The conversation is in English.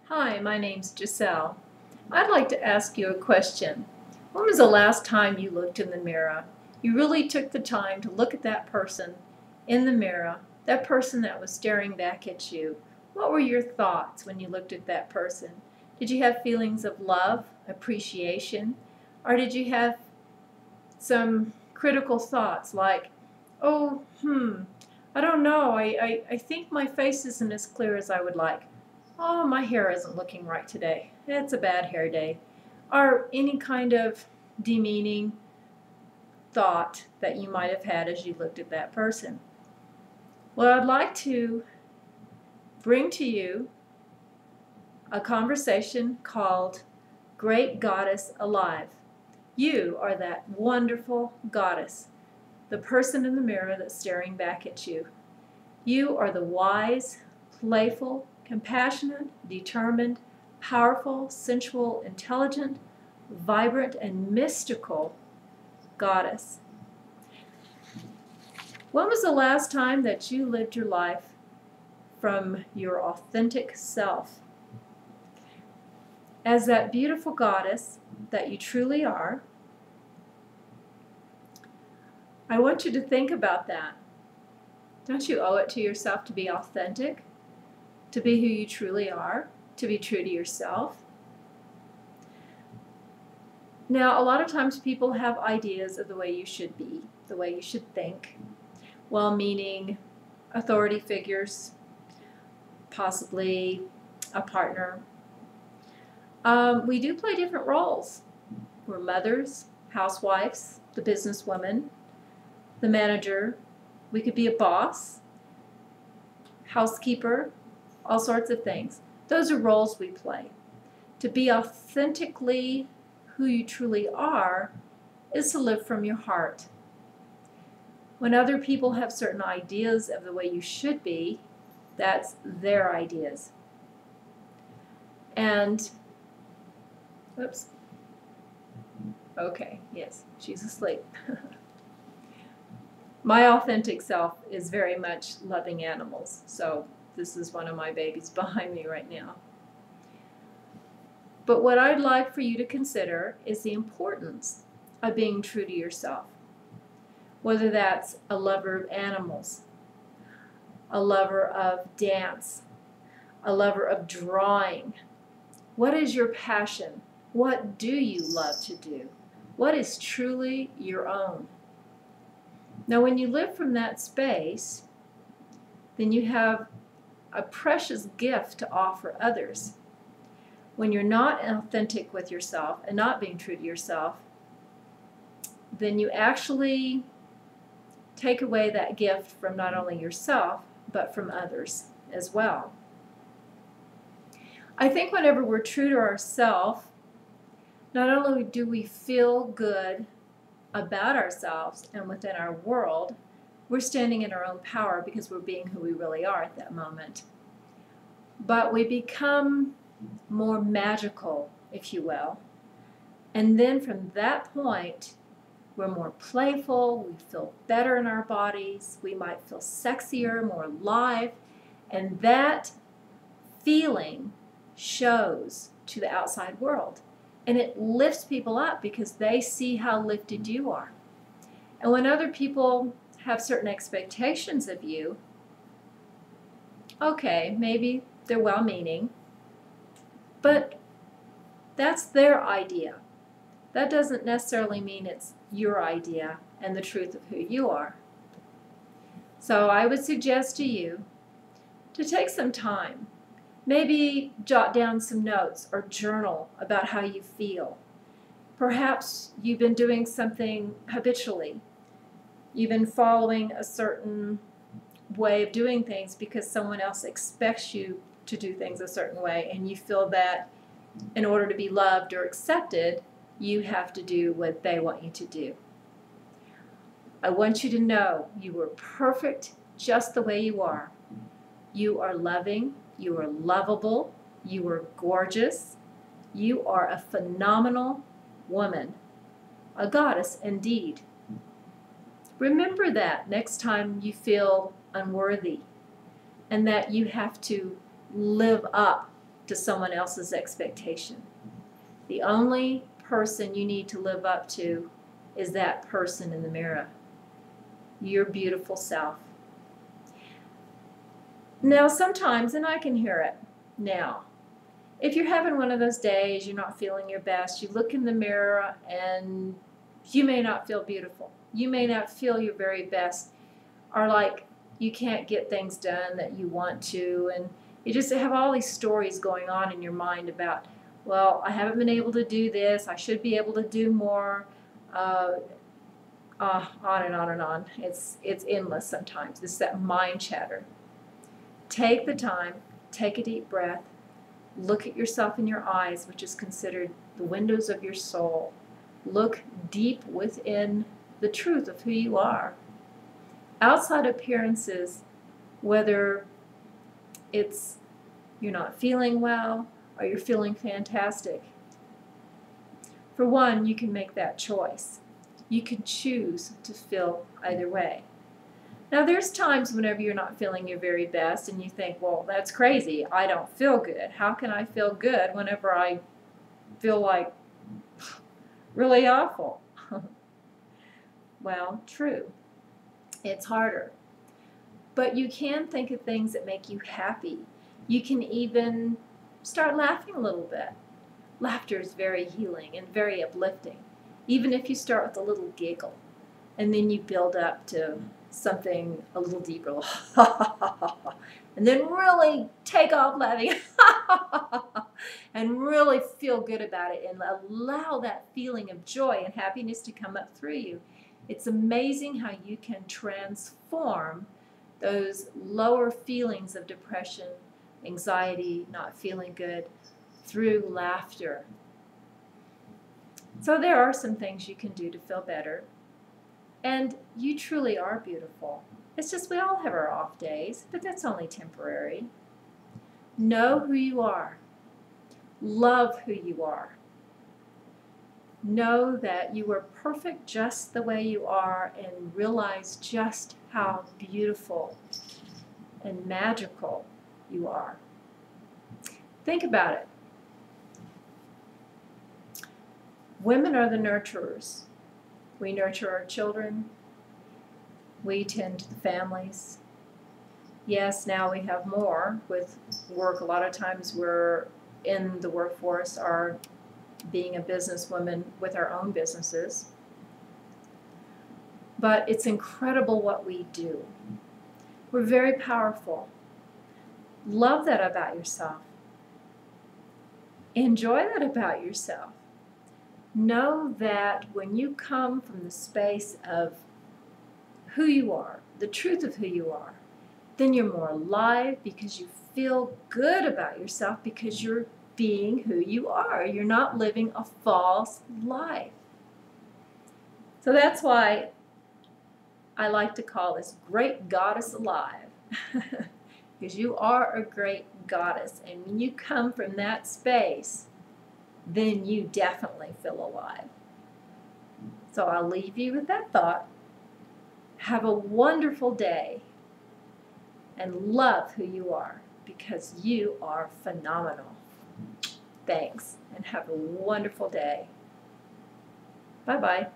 Hi, my name's Giselle. I'd like to ask you a question. When was the last time you looked in the mirror? You really took the time to look at that person in the mirror, that person that was staring back at you. What were your thoughts when you looked at that person? Did you have feelings of love, appreciation, or did you have some critical thoughts like, oh, I don't know, I think my face isn't as clear as I would like. Oh, my hair isn't looking right today. It's a bad hair day. Or any kind of demeaning thought that you might have had as you looked at that person. Well, I'd like to bring to you a conversation called Great Goddess Alive. You are that wonderful goddess, the person in the mirror that's staring back at you. You are the wise, playful, compassionate, determined, powerful, sensual, intelligent, vibrant, and mystical goddess. When was the last time that you lived your life from your authentic self? As that beautiful goddess that you truly are, I want you to think about that. Don't you owe it to yourself to be authentic? To be who you truly are? To be true to yourself? Now, a lot of times people have ideas of the way you should be, the way you should think, well-meaning authority figures, possibly a partner. We do play different roles. We're mothers, housewives, the businesswoman, the manager. We could be a boss, housekeeper, all sorts of things. Those are roles we play. To be authentically who you truly are is to live from your heart. When other people have certain ideas of the way you should be, that's their ideas. And, oops. Okay, yes, she's asleep. My authentic self is very much loving animals, so this is one of my babies behind me right now. But what I'd like for you to consider is the importance of being true to yourself. Whether that's a lover of animals, a lover of dance, a lover of drawing. What is your passion? What do you love to do? What is truly your own? Now, when you live from that space, then you have a precious gift to offer others. When you're not authentic with yourself and not being true to yourself, then you actually take away that gift from not only yourself, but from others as well. I think whenever we're true to ourselves, not only do we feel good about ourselves and within our world, we're standing in our own power because we're being who we really are at that moment. But we become more magical, if you will. And then from that point, we're more playful, we feel better in our bodies, we might feel sexier, more alive, and that feeling shows to the outside world. And it lifts people up because they see how lifted you are. And when other people have certain expectations of you, okay, maybe they're well-meaning, but that's their idea. That doesn't necessarily mean it's your idea and the truth of who you are. So I would suggest to you to take some time. Maybe jot down some notes or journal about how you feel. Perhaps you've been doing something habitually. You've been following a certain way of doing things because someone else expects you to do things a certain way, and you feel that in order to be loved or accepted, you have to do what they want you to do. I want you to know you are perfect just the way you are. You are loving. You are lovable. You are gorgeous. You are a phenomenal woman, a goddess indeed. Remember that next time you feel unworthy and that you have to live up to someone else's expectation. The only person you need to live up to is that person in the mirror, your beautiful self. Now sometimes, and I can hear it now, if you're having one of those days, you're not feeling your best, you look in the mirror and you may not feel beautiful. You may not feel your very best, or like you can't get things done that you want to, and you just have all these stories going on in your mind about, well, I haven't been able to do this, I should be able to do more, on and on and on. It's endless sometimes. It's that mind chatter. Take the time, take a deep breath, look at yourself in your eyes, which is considered the windows of your soul. Look deep within the truth of who you are. Outside appearances, whether it's you're not feeling well or you're feeling fantastic, for one, you can make that choice. You can choose to feel either way. Now, there's times whenever you're not feeling your very best and you think, well, that's crazy. I don't feel good. How can I feel good whenever I feel like really awful? Well, true. It's harder. But you can think of things that make you happy. You can even start laughing a little bit. Laughter is very healing and very uplifting. Even if you start with a little giggle and then you build up to something a little deeper, and then really take off laughing and really feel good about it and allow that feeling of joy and happiness to come up through you. It's amazing how you can transform those lower feelings of depression, anxiety, not feeling good through laughter. So there are some things you can do to feel better. And you truly are beautiful. It's just we all have our off days, but that's only temporary. Know who you are. Love who you are. Know that you are perfect just the way you are, and realize just how beautiful and magical you are. Think about it. Women are the nurturers. We nurture our children. We tend to the families. Yes, now we have more with work. A lot of times we're in the workforce or being a businesswoman with our own businesses. But it's incredible what we do. We're very powerful. Love that about yourself. Enjoy that about yourself. Know that when you come from the space of who you are, the truth of who you are, then you're more alive because you feel good about yourself because you're being who you are. You're not living a false life. So that's why I like to call this Great Goddess Alive. Because you are a great goddess. And when you come from that space, then you definitely feel alive. So I'll leave you with that thought. Have a wonderful day and love who you are because you are phenomenal. Thanks and have a wonderful day. Bye-bye.